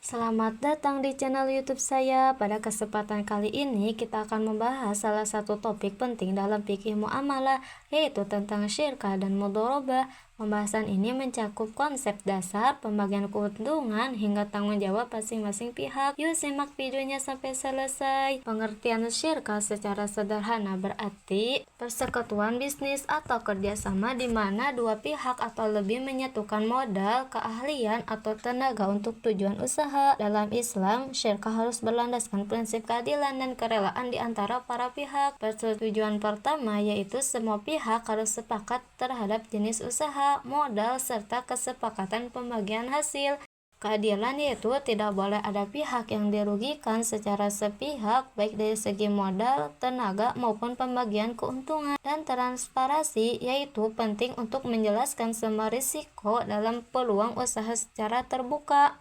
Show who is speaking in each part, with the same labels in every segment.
Speaker 1: Selamat datang di channel YouTube saya. Pada kesempatan kali ini kita akan membahas salah satu topik penting dalam fikih muamalah, yaitu tentang syirkah dan mudharabah. Pembahasan ini mencakup konsep dasar, pembagian keuntungan, hingga tanggung jawab masing-masing pihak. Yuk simak videonya sampai selesai. Pengertian syirkah secara sederhana berarti persekutuan bisnis atau kerjasama di mana dua pihak atau lebih menyatukan modal, keahlian, atau tenaga untuk tujuan usaha. Dalam Islam, syirkah harus berlandaskan prinsip keadilan dan kerelaan di antara para pihak. Persetujuan pertama yaitu semua pihak harus sepakat terhadap jenis usaha, modal, serta kesepakatan pembagian hasil. Keadilan yaitu tidak boleh ada pihak yang dirugikan secara sepihak, baik dari segi modal, tenaga, maupun pembagian keuntungan. Dan transparansi yaitu penting untuk menjelaskan semua risiko dalam peluang usaha secara terbuka.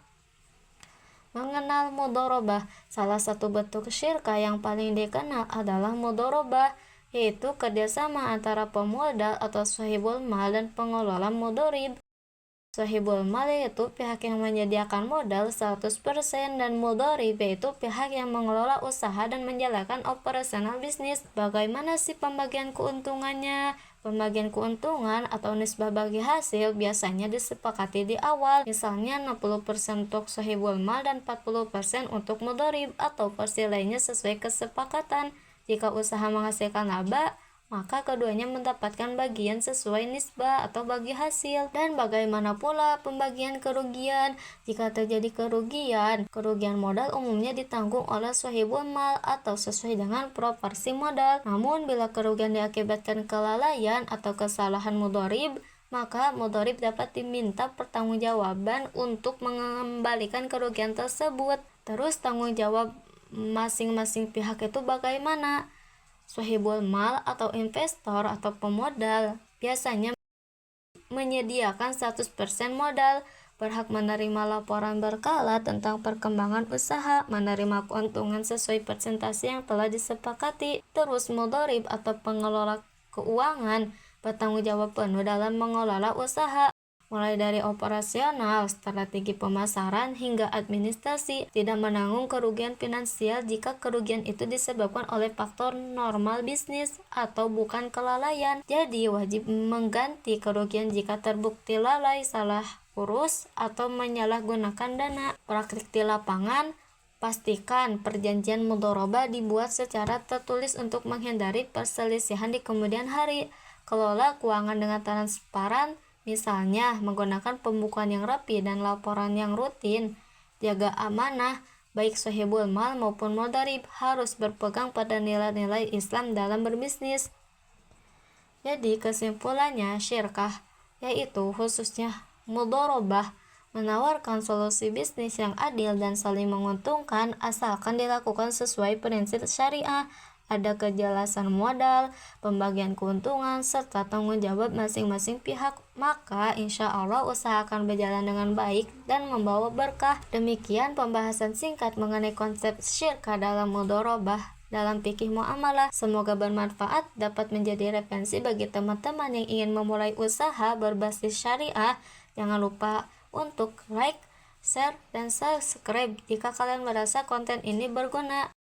Speaker 1: Mengenal mudharabah, salah satu bentuk syirkah yang paling dikenal adalah mudharabah, yaitu kerjasama antara pemodal atau sahibul mal dan pengelola mudharib. Sahibul mal yaitu pihak yang menyediakan modal 100% dan mudharib yaitu pihak yang mengelola usaha dan menjalankan operasional bisnis. Bagaimana sih pembagian keuntungannya? Pembagian keuntungan atau nisbah bagi hasil biasanya disepakati di awal, misalnya 60% untuk sahibul mal dan 40% untuk mudharib, atau porsi lainnya sesuai kesepakatan. Jika usaha menghasilkan laba, maka keduanya mendapatkan bagian sesuai nisbah atau bagi hasil. Dan bagaimana pula pembagian kerugian? Jika terjadi kerugian modal umumnya ditanggung oleh sahibul mal atau sesuai dengan proporsi modal. Namun bila kerugian diakibatkan kelalaian atau kesalahan mudharib, maka mudharib dapat diminta pertanggungjawaban untuk mengembalikan kerugian tersebut. Terus tanggung jawab masing-masing pihak itu bagaimana? Sahibul mal atau investor atau pemodal biasanya menyediakan 100% modal, berhak menerima laporan berkala tentang perkembangan usaha, menerima keuntungan sesuai persentase yang telah disepakati. Terus mudharib atau pengelola keuangan bertanggung jawab penuh dalam mengelola usaha, mulai dari operasional, strategi pemasaran, hingga administrasi, tidak menanggung kerugian finansial jika kerugian itu disebabkan oleh faktor normal bisnis atau bukan kelalaian. Jadi wajib mengganti kerugian jika terbukti lalai, salah urus, atau menyalahgunakan dana. Praktik di lapangan, pastikan perjanjian mudharabah dibuat secara tertulis untuk menghindari perselisihan di kemudian hari. Kelola keuangan dengan transparan, misalnya menggunakan pembukuan yang rapi dan laporan yang rutin. Jaga amanah, baik sahibul mal maupun mudharib harus berpegang pada nilai-nilai Islam dalam berbisnis. Jadi kesimpulannya, syirkah, yaitu khususnya mudharabah, menawarkan solusi bisnis yang adil dan saling menguntungkan asalkan dilakukan sesuai prinsip syariah. Ada kejelasan modal, pembagian keuntungan, serta tanggung jawab masing-masing pihak, maka insya Allah usaha akan berjalan dengan baik dan membawa berkah. Demikian pembahasan singkat mengenai konsep syirkah dalam mudharabah dalam fikih muamalah. Semoga bermanfaat, dapat menjadi referensi bagi teman-teman yang ingin memulai usaha berbasis syariah. Jangan lupa untuk like, share, dan subscribe jika kalian merasa konten ini berguna.